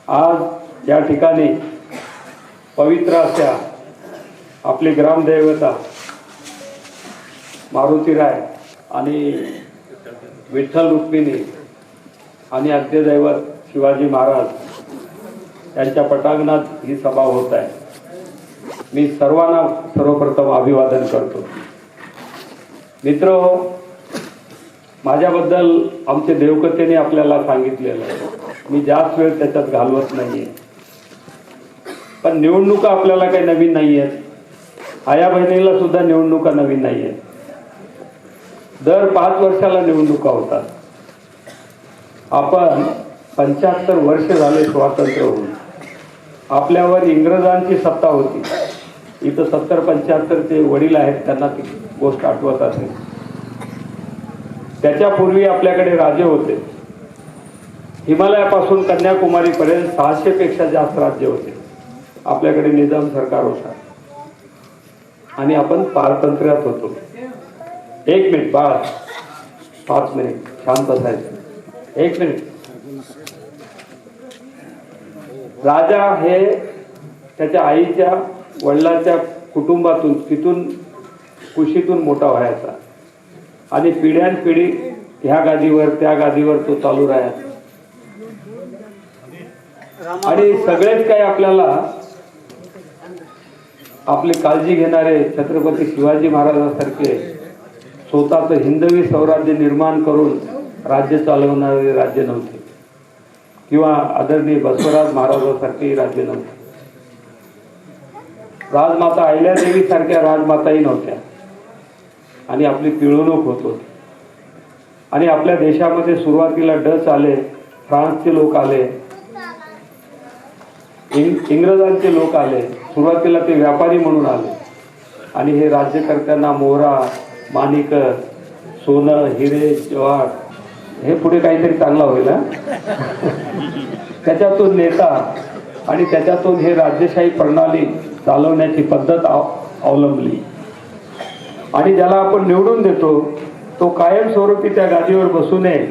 आज या ठिकाणी पवित्र अशा आपली ग्रामदैवता मारुतीराय आणि विठ्ठल रुक्मिणी आणि आद्यदैवत शिवाजी महाराज यांच्या पटांगणात ही सभा होत आहे। मी सर्वांना सर्वप्रथम अभिवादन करतो। मित्र, माझ्याबद्दल आमचे देवकथेने आपल्याला सांगितलेलं आहे, मी जास्त वेळ त्याच्यात घालवत नाहीये। पण निवडणुका आपल्याला काही नवीन नाही आहेत, आया बहिणीला सुद्धा निवडणुका नवीन नाही आहेत। दर 5 वर्षाला निवडणुका होतात। आपण 75 वर्ष झाले स्वातंत्र्य होऊन, आपल्यावर इंग्रजांची सत्ता होती। इथं 70-75 ते वडील आहेत, त्यांना ती गोष्ट आठवत असेल। त्याच्यापूर्वी आपल्याकडे राजे होते। हिमालयापासून कन्याकुमारी पर्यंत 600 पेक्षा जास्त राज्य होते। आपल्याकडे निजाम सरकार होता आणि आपण पारतंत्र्यात होतो। 1 मिनिट बाळ, 5 मिनिट शांत बसायचं। 1 मिनिट। राजा हे त्याच्या आईच्या वडिलांच्या कुटुंबातून, तिथून कुशीतून मोठा व्हायचा आणि पिढ्यानपिढी ह्या गादीवर त्या गादीवर तो चालू राहायचा। आणि सगळेच काही आपल्याला आपली काळजी घेणारे छत्रपती शिवाजी महाराजांसारखे स्वतःचं हिंदवी स्वराज्य निर्माण करून राज्य चालवणारे राज्य नव्हते, किंवा आदरणीय बसवराज महाराजांसारखे राज्य नव्हते। राजमाता अहिल्यादेवी सारख्या राजमाताही नव्हत्या आणि आपली पिळवणूक होत होती। आणि आपल्या देशामध्ये सुरुवातीला डच आले, फ्रान्सचे लोक आले, इंग्रजांचे लोक आले। सुरुवातीला ते व्यापारी म्हणून आले आणि हे राज्यकर्त्यांना मोहरा, माणिक, सोनं, हिरे, जवाहर, हे पुढे काहीतरी चांगला होईल त्याच्यातून नेता आणि त्याच्यातून हे राज्यशाही प्रणाली चालवण्याची पद्धत अवलंबली। आणि ज्याला आपण निवडून देतो तो कायमस्वरूपी त्या गादीवर बसू नये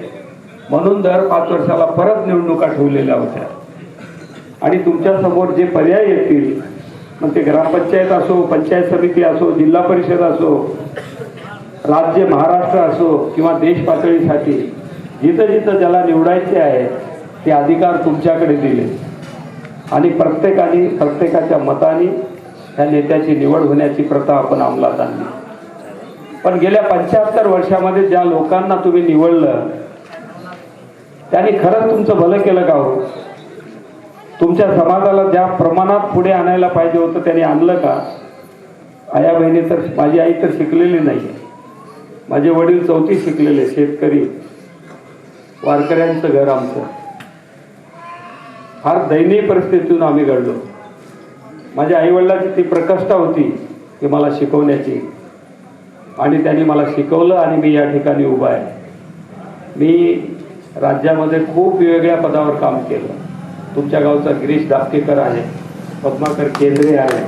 म्हणून दर 5 वर्षाला परत निवडणुका ठेवलेल्या होत्या। आणि तुमच्या समोर जे पर्याय येतील, मग ते ग्रामपंचायत असो, पंचायत समिती असो, जिल्हा परिषद असो, राज्य महाराष्ट्र असो किंवा देश पातळीसाठी, जिथं जिथं ज्याला निवडायचे आहे ते अधिकार तुमच्याकडे दिले आणि प्रत्येकाच्या मताने त्या नेत्याची निवड होण्याची प्रथा आपण अंमलात आणली। पण गेल्या 75 वर्षामध्ये ज्या लोकांना तुम्ही निवडलं त्यांनी खरंच तुमचं भलं केलं का हो? तुमच्या समाजाला ज्या प्रमाणात पुढे आणायला पाहिजे होतं त्यांनी आणलं का? आया बहिणी तर, माझी आई तर शिकलेली नाही, माझे वडील 4थी शिकलेले, शेतकरी, वारकऱ्यांचं घर आमचं। फार दयनीय परिस्थितीतून आम्ही घडलो। माझ्या आईवडिलांची ती प्रकष्टा होती की मला शिकवण्याची, आणि त्यांनी मला शिकवलं आणि मी या ठिकाणी उभा आहे। मी राज्यामध्ये खूप वेगवेगळ्या पदावर काम केलं। तुमच्या गावचा गिरीश दापकेकर आहे, पद्माकर केंद्रे आहे,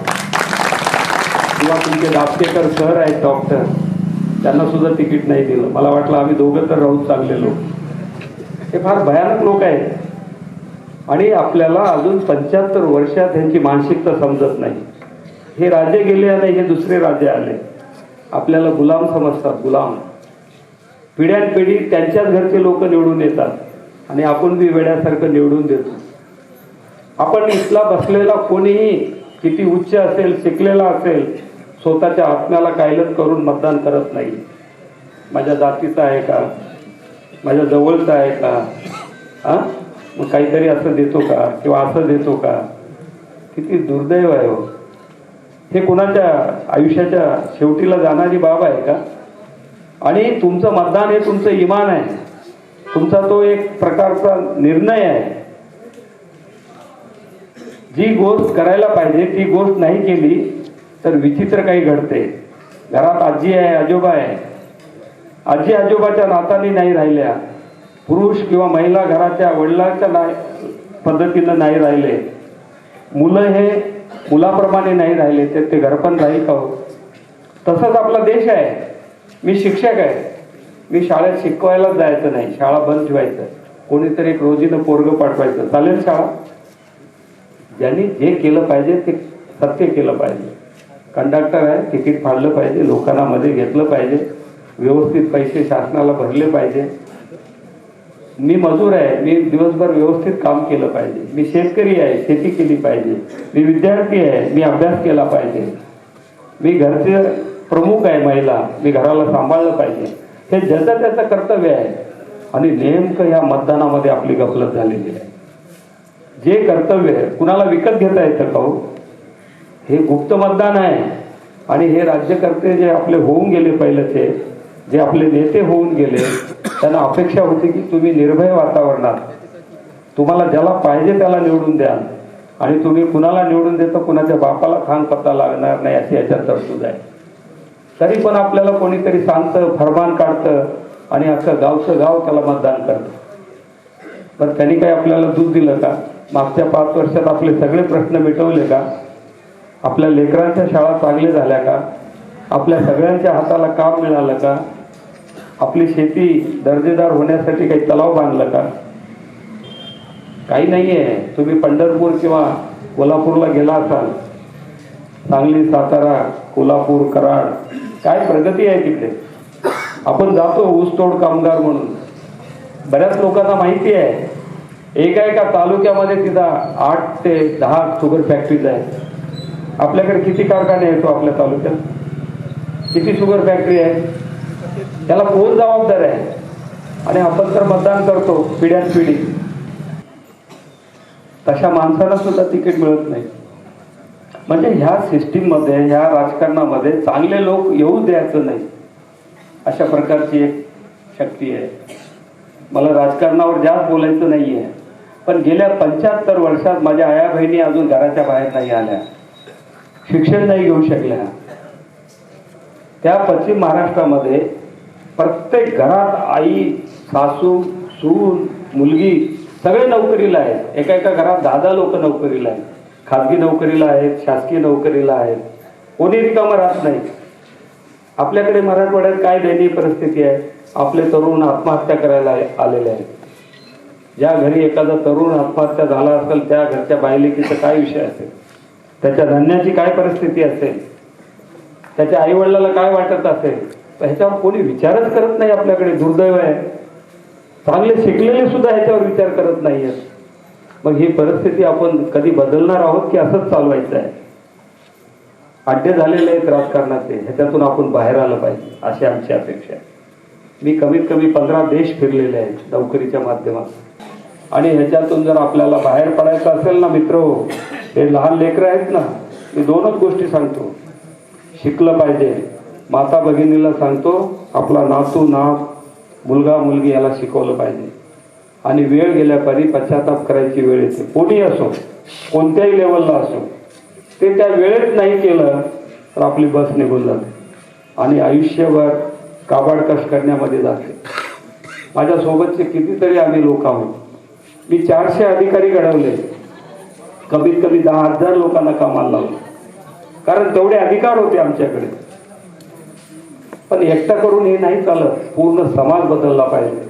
किंवा तुमचे दापकेकर सर आहेत डॉक्टर, त्यांना सुद्धा तिकीट नाही दिलं। मला वाटलं आम्ही दोघं तर राहून चांगले लोक। हे फार भयानक लोक आहेत आणि आपल्याला अजून 75 वर्षात त्यांची मानसिकता समजत नाही। हे राजे गेले नाही, हे दुसरे राजे आले, आपल्याला गुलाम समजतात, गुलाम। पिढ्यानपिढी त्यांच्याच घरचे लोक निवडून येतात आणि आपण बी वेड्यासारखं निवडून देतो। आपण इथला बसलेला कोणीही किती उच्च असेल, शिकलेला असेल, स्वतःच्या आत्म्याला कायलत करून मतदान करत नाही। माझ्या जातीचा आहे का, माझ्या जवळचा आहे का, मग काहीतरी असं देतो का किंवा असं देतो का? किती दुर्दैव आहे हो। हे कोणाच्या आयुष्याच्या शेवटीला जाणारी बाब आहे का? आणि तुमचं मतदान हे तुमचं इमान आहे, तुमचा तो एक प्रकारचा निर्णय आहे। जी गोष्ट करायला पाहिजे ती गोष्ट नाही केली तर विचित्र काही घडते। घरात आजी आहे, आजोबा आहे, आजी आजोबाच्या नाताने नाही राहिल्या, पुरुष किंवा महिला घराच्या वडिलांच्या पद्धतीनं नाही राहिले, मुलं हे मुलाप्रमाणे नाही राहिले, तर ते घरपण राहील का हो? तसंच आपला देश आहे। मी शिक्षक आहे, मी शाळेत शिकवायला जायचं नाही, शाळा बंद ठेवायचं, कोणीतरी एक रोजीनं पोरगं पाठवायचं, चालेल शाळा? ज्यांनी जे केलं पाहिजे ते सत्य केलं पाहिजे. कंडक्टर आहे, तिकीट फाडलं पाहिजे, लोकांना मध्ये घेतलं पाहिजे, व्यवस्थित पैसे शासनाला भरले पाहिजे. मी मजूर आहे, मी दिवसभर व्यवस्थित काम केलं पाहिजे. मी शेतकरी आहे, शेती केली पाहिजे. मी विद्यार्थी आहे, मी अभ्यास केला पाहिजे. मी घरचे प्रमुख आहे, महिला, मी घराला सांभाळलं पाहिजे. हे ज्याचं त्याचं कर्तव्य आहे. आणि नेमकं या मतदानामध्ये आपली गफलत झालेली आहे. जे कर्तव्य आहे कुणाला विकत घेता येतं का हो? हे गुप्त मतदान आहे. आणि हे राज्यकर्ते जे आपले होऊन गेले, पहिलेचे जे आपले नेते होऊन गेले, त्यांना अपेक्षा होती की तुम्ही निर्भय वातावरणात तुम्हाला ज्याला पाहिजे त्याला निवडून द्या आणि तुम्ही कुणाला निवडून देता कुणाच्या बापाला खान पत्ता लागणार नाही अशी याच्यात तरतूद आहे. तरी पण आपल्याला कोणीतरी सांगतं, फरमान काढतं आणि अख्खं गावचं गाव त्याला मतदान करतं. पण त्यांनी काही आपल्याला दूध दिलं का? मागच्या 5 वर्षात आपले सगळे प्रश्न मिटवले का? आपल्या लेकरांच्या शाळा चांगल्या झाल्या का? आपल्या सगळ्यांच्या हाताला काम मिळालं का? आपली शेती दर्जेदार होण्यासाठी काही तलाव बांधलं का? काही नाही आहे. तुम्ही पंढरपूर किंवा कोल्हापूरला गेला असाल, सांगली, सातारा, कोल्हापूर, कराड, काय प्रगती आहे तिकडे. आपण जातो ऊसतोड कामगार म्हणून, बऱ्याच लोकांना माहिती आहे एका तालुक्यामध्ये तिथं 8 ते 10 शुगर फॅक्टरीज आहेत. आपल्याकडे किती कारखाने आहेत आपल्या तालुक्यात? किती शुगर फॅक्टरी आहे? त्याला कोण जबाबदार आहे? आणि आपण तर मतदान करतो पिढ्यानपिढी. तशा माणसाला सुद्धा तिकीट मिळत नाही. म्हणजे ह्या सिस्टीममध्ये, ह्या राजकारणामध्ये चांगले लोक येऊ द्यायचं नाही, अशा प्रकारची एक शक्ती आहे. मला राजकारणावर जास्त बोलायचं नाही आहे, पण गेल्या 75 वर्षात माझ्या आया बहिणी अजून घराच्या बाहेर नाही आल्या, शिक्षण नाही घेऊ शकल्या. त्या पश्चिम महाराष्ट्रामध्ये प्रत्येक घरात आई, सासू, सून, मुलगी सगळे नोकरीला आहेत. एका घरात 10 लोक नोकरीला आहेत. खाजगी नोकरीला आहेत, शासकीय नोकरीला आहेत. कोणी रिकामं राहत नाही. आपल्याकडे मराठवाड्यात काय दयनीय परिस्थिती आहे? आपले तरुण आत्महत्या करायला आलेले आहेत. ज्या घरी एखादा तरुण आत्महत्या झाला असेल त्या घरच्या बायलेकीचा काय विषय असेल? त्याच्या धन्याची काय परिस्थिती असेल? त्याच्या आईवडिलाला काय वाटत असेल? ह्याच्यावर कोणी विचारच करत नाही. आपल्याकडे दुर्दैव आहे. चांगले शिकलेले सुद्धा ह्याच्यावर विचार करत नाहीयेत. मग ही परिस्थिती आपण कधी बदलणार आहोत की असंच चालवायचं आहे? अड्डे झालेले आहेत राजकारणाचे, ह्याच्यातून आपण बाहेर आलं पाहिजे अशी आमची अपेक्षा आहे. मी कमीत कमी 15 देश फिरलेले आहेत नोकरीच्या माध्यमातून. आणि ह्याच्यातून जर आपल्याला बाहेर पडायचं असेल ना मित्रो, हे लहान लेकरं आहेत ना, मी 2च गोष्टी सांगतो. शिकलं पाहिजे. माता भगिनीला सांगतो, आपला नातू नात, मुलगा मुलगी याला शिकवलं पाहिजे. आणि वेळ गेल्यापारी पश्चाताप करायची वेळ येते. कोणी असो, कोणत्याही लेवलला असो, ते त्या वेळेत नाही केलं तर आपली बस निघून जाते आणि आयुष्यभर काबाड कष्ट करण्यामध्ये जाते. माझ्यासोबतचे कितीतरी आम्ही लोक आहोत. मी 400 अधिकारी घडवले, कमीत कमी 10,000 लोकांना कामाला लावले, कारण तेवढे अधिकार होते आमच्याकडे. पण एकटा करून हे नाही चालत. पूर्ण समाज बदलला पाहिजे.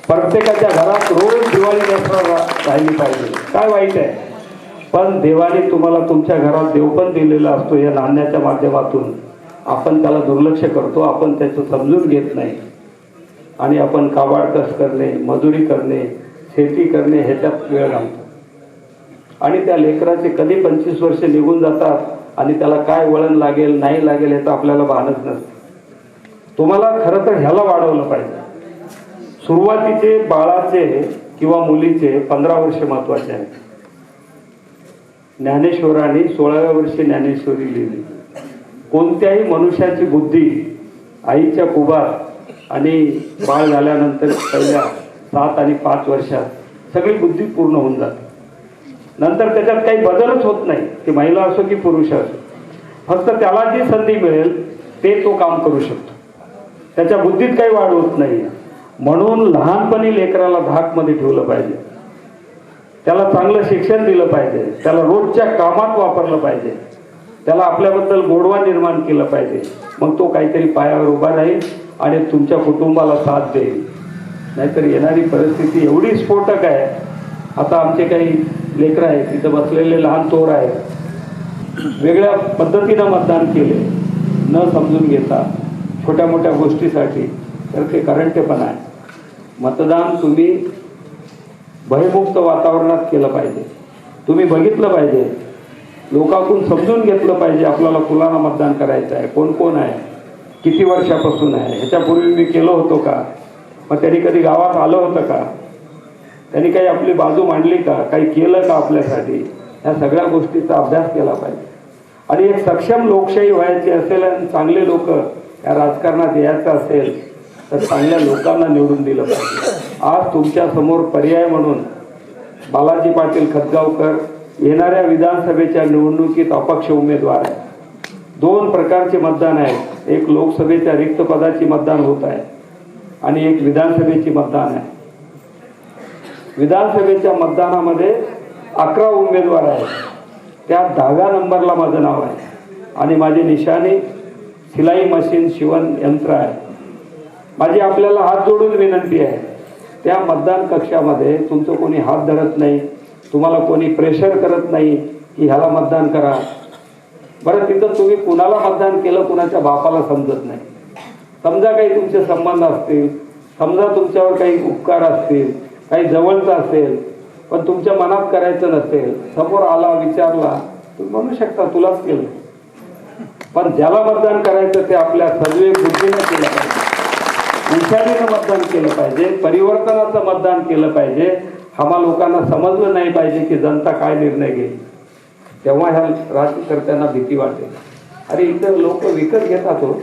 प्रत्येकाच्या घरात रोज दिवाळी दसरा राहिली पाहिजे. काय वाईट आहे? पण देवाने तुम्हाला तुमच्या घरात देव पण दिलेला असतो या नाण्याच्या माध्यमातून. आपण त्याला दुर्लक्ष करतो, आपण त्याचं समजून घेत नाही आणि आपण काबाड कष्ट करणे, मजुरी करणे, शेती करणे ह्याच्यात वेळ घालतो. आणि त्या लेकराचे कधी 25 वर्ष निघून जातात आणि त्याला काय वळण लागेल नाही लागेल ह्याचं आपल्याला भानच नसतं. तुम्हाला खरं तर ह्याला वाढवलं पाहिजे. सुरुवातीचे बाळाचे किंवा मुलीचे 15 वर्ष महत्वाचे आहेत. ज्ञानेश्वरांनी 16व्या वर्षी ज्ञानेश्वरी लिहिली. कोणत्याही मनुष्याची बुद्धी आईच्या कुबात आणि बाळ झाल्यानंतर पहिल्या 7 आणि 5 वर्षात सगळी बुद्धी पूर्ण होऊन जाते. नंतर त्याच्यात काही बदलच होत नाही, ती महिला असो की पुरुष असो. फक्त त्याला जी संधी मिळेल ते तो काम करू शकतो. त्याच्या बुद्धीत काही वाढ होत नाही. म्हणून लहानपणी लेकराला धाकमध्ये ठेवलं पाहिजे. त्याला चांगलं शिक्षण दिलं पाहिजे. त्याला रोजच्या कामात वापरलं पाहिजे. त्याला आपल्याबद्दल गोडवा निर्माण केलं पाहिजे. मग तो काहीतरी पायावर उभा राहील आणि तुमच्या कुटुंबाला साथ देईल. नाहीतर येणारी परिस्थिती एवढी स्फोटक आहे. आता आमचे काही लेकरं आहेत, इथं बसलेले लहान थोर आहेत, वेगळ्या पद्धतीनं मतदान केले न समजून घेता छोट्या मोठ्या गोष्टीसाठी, तर ते करंटेपणा आहे. मतदान तुम्ही भयमुक्त वातावरणात केलं पाहिजे. तुम्ही बघितलं पाहिजे, लोकांकडून समजून घेतलं पाहिजे आपल्याला कुणाला मतदान करायचं आहे, कोण कोण आहे, किती वर्षापासून आहे, ह्याच्यापूर्वी मी केलं होतो का, मग त्यांनी कधी गावात आलं होतं का, त्यांनी काही आपली बाजू मांडली का, काही केलं का आपल्यासाठी, ह्या सगळ्या गोष्टीचा अभ्यास केला पाहिजे. आणि एक सक्षम लोकशाही व्हायची असेल आणि चांगले लोक या राजकारणात यायचं असेल तर चांगल्या लोकांना निवडून दिलं पाहिजे. आज तुमच्या समोर पर्याय म्हणून बालाजी पाटील खतगावकर येणाऱ्या विधानसभेच्या निवडणुकीत अपक्ष उमेदवार आहे. 2 प्रकारचे मतदान आहे, एक लोकसभेच्या रिक्त पदाची मतदान होत आहे आणि एक विधानसभेची मतदान आहे. विधानसभेच्या मतदानामध्ये 11 उमेदवार आहेत, त्यात 10व्या नंबरला माझं नाव आहे आणि माझी निशाणी सिलाई मशीन शिवण यंत्र आहे. माझी आपल्याला हात जोडून विनंती आहे, त्या मतदान कक्षामध्ये तुमचं कोणी हात धरत नाही, तुम्हाला कोणी प्रेशर करत नाही की ह्याला मतदान करा. बरं, तिथं तुम्ही कुणाला मतदान केलं कुणाच्या बापाला समजत नाही. समजा काही तुमचे संबंध असतील, समजा तुमच्यावर काही उपकार असतील, काही जवळचं असेल, पण तुमच्या मनात करायचं नसेल, समोर आला विचारला तुम्ही म्हणू शकता तुलाच केलं. पण ज्याला मतदान करायचं ते आपल्या सद्विवेक बुद्धीनं केलं पाहिजे, हुशारीनं मतदान केलं पाहिजे, परिवर्तनाचं मतदान केलं पाहिजे. आम्हा लोकांना समजलं नाही पाहिजे की जनता काय निर्णय घेईल. तेव्हा ह्या राजकर्त्यांना भीती वाटेल, अरे इतर लोक विकत घेतात हो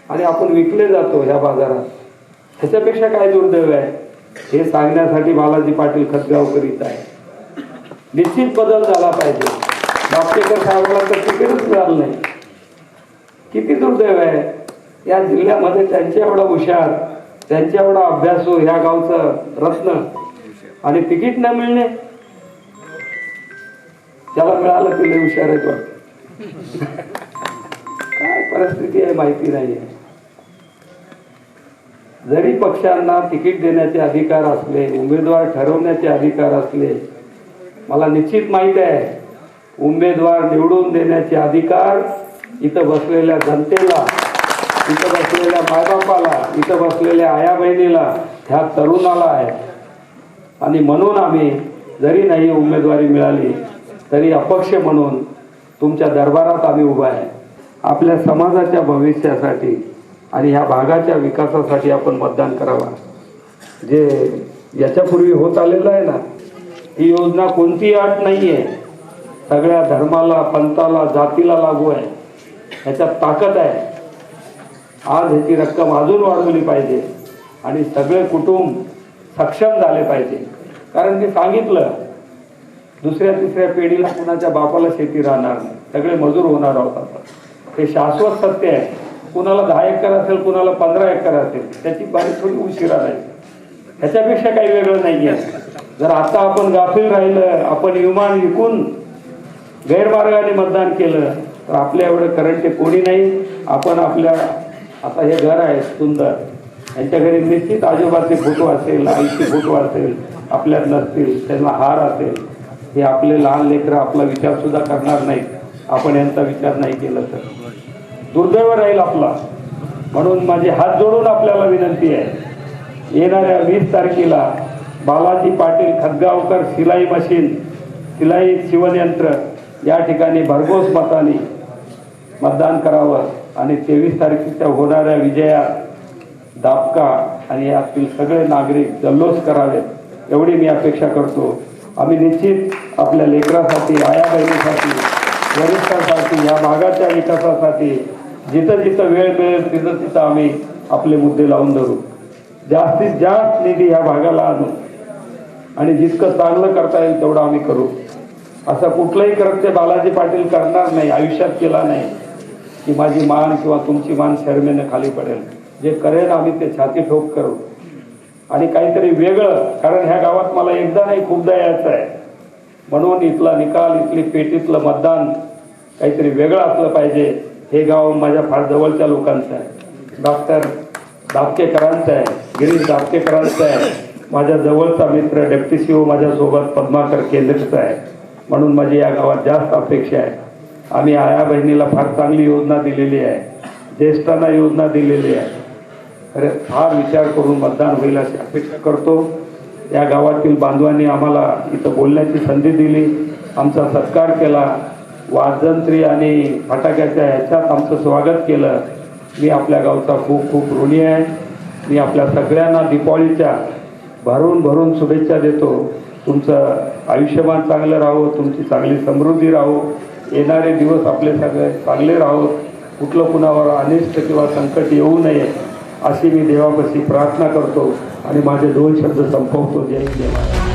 आणि आपण विकले जातो ह्या बाजारात, ह्याच्यापेक्षा काय दुर्दैव आहे. हे सांगण्यासाठी बालाजी पाटील खतगावकर इथं आहे. निश्चित बदल झाला पाहिजे. दापकेकर साहेबांना तर तिकीटच मिळालं नाही. किती दुर्दैव आहे. या जिल्ह्यामध्ये त्यांच्या एवढा हुशार, त्यांच्या एवढा अभ्यासू, ह्या गावचं रत्न आणि तिकीट न मिळणे. त्याला मिळालं की लय हुशार आहे तो. काय परिस्थिती आहे माहिती नाही आहे. जरी पक्षांना तिकीट देण्याचे अधिकार असले, उमेदवार ठरवण्याचे अधिकार असले, मला निश्चित माहित आहे उमेदवार निवडून देण्याचे अधिकार इथं बसलेल्या जनतेला, इथं बसलेल्या मायबापाला, इथं बसलेल्या आया बहिणीला, ह्या तरुणाला आहे. आणि म्हणून आम्ही जरी नाही उमेदवारी मिळाली तरी अपक्ष म्हणून तुमच्या दरबारात आम्ही उभा आहे. आपल्या समाजाच्या भविष्यासाठी आणि ह्या भागाच्या विकासासाठी आपण मतदान करावा. जे याच्यापूर्वी होत आलेलं आहे ना, ही योजना कोणतीही अट नाही आहे, सगळ्या धर्माला, पंथाला, जातीला लागू आहे. ह्याच्यात ताकद आहे. आज ह्याची रक्कम अजून वाढवली पाहिजे आणि सगळे कुटुंब सक्षम झाले पाहिजे. कारण मी सांगितलं, दुसऱ्या तिसऱ्या पिढीला कुणाच्या बापाला शेती राहणार नाही, सगळे मजूर होणार आहोत आपण. हे शाश्वत सत्य आहे. कुणाला 10 एकर असेल, कुणाला 15 एकर असेल, त्याची बारीक थोडी उशिरा राहील. ह्याच्यापेक्षा काही वेगळं नाही आहे. जर आता आपण गाफील राहिलं, आपण विमान विकून गैरमार्गाने मतदान केलं तर आपल्या एवढं करंट कोणी नाही. आपण आपल्या आता हे घर आहे सुंदर, यांच्या घरी निश्चित आजोबाचे फोटो असेल, आईचे फोटो असेल, आपल्यात नसतील, त्यांना हार असेल. हे आपले लहान लेकरं आपला विचार सुद्धा करणार नाहीत, आपण यांचा विचार नाही केला तर दुर्दैव राहील आपला. म्हणून माझे हात जोडून आपल्याला विनंती आहे, येणाऱ्या 20 तारखेला बालाजी पाटील खतगावकर सिलाई मशीन, सिलाई शिवणयंत्र या ठिकाणी भरघोस मताने मतदान करावं आणि 23 तारखेच्या होणाऱ्या विजयात दापका आणि यातील सगळे नागरिक जल्लोष करावेत, एवढी मी अपेक्षा करतो. आम्ही निश्चित आपल्या लेकरासाठी, आया बहिणीसाठी, वरिष्ठांसाठी, या भागाच्या विकासासाठी जिथं जिथं वेळ मिळेल तिथं तिथं आम्ही आपले मुद्दे लावून धरू. जास्तीत जास्त निधी ह्या भागाला आणू आणि जितकं चांगलं करता येईल तेवढं आम्ही करू. असं कुठलंही कृत्य बालाजी पाटील करणार नाही, आयुष्यात केला नाही की माझी मान किंवा तुमची मान शर्मेने खाली पडेल. जे करेल आम्ही ते छाती ठोक करू आणि काहीतरी वेगळं. कारण ह्या गावात मला एकदा नाही खूपदा यायचं आहे, म्हणून इथला निकाल, इथली पेटीतलं मतदान काहीतरी वेगळं असलं पाहिजे. हे गाव माझ्या फार जवळच्या लोकांचं आहे, डॉक्टर दापकेकरांचं आहे, गिरीश दापकेकरांचं आहे, माझ्या जवळचा मित्र डेप्टी सीओ माझ्यासोबत पद्माकर केंद्रेचा आहे, म्हणून माझी या गावात जास्त अपेक्षा आहे. आम्ही आया बहिणीला फार चांगली योजना दिलेली आहे, ज्येष्ठांना योजना दिलेली आहे. अरे फार विचार करून मतदान होईल अशी अपेक्षा करतो. या गावातील बांधवांनी आम्हाला इथं बोलण्याची संधी दिली, आमचा सत्कार केला, वाजंत्री आणि फटाक्याच्या ह्याच्यात आमचं स्वागत केलं. मी आपल्या गावचा खूप खूप ऋणी आहे. मी आपल्या सगळ्यांना दीपावलीच्या भरून भरून शुभेच्छा देतो. तुमचं आयुष्यमान चांगलं राहो, तुमची चांगली समृद्धी राहो, येणारे दिवस आपले सगळे चांगले राहो, कुठलं कुणावर अनिष्ट किंवा संकट येऊ नये अशी मी देवापाशी प्रार्थना करतो आणि माझे 2 शब्द संपवतो. जय हिंद.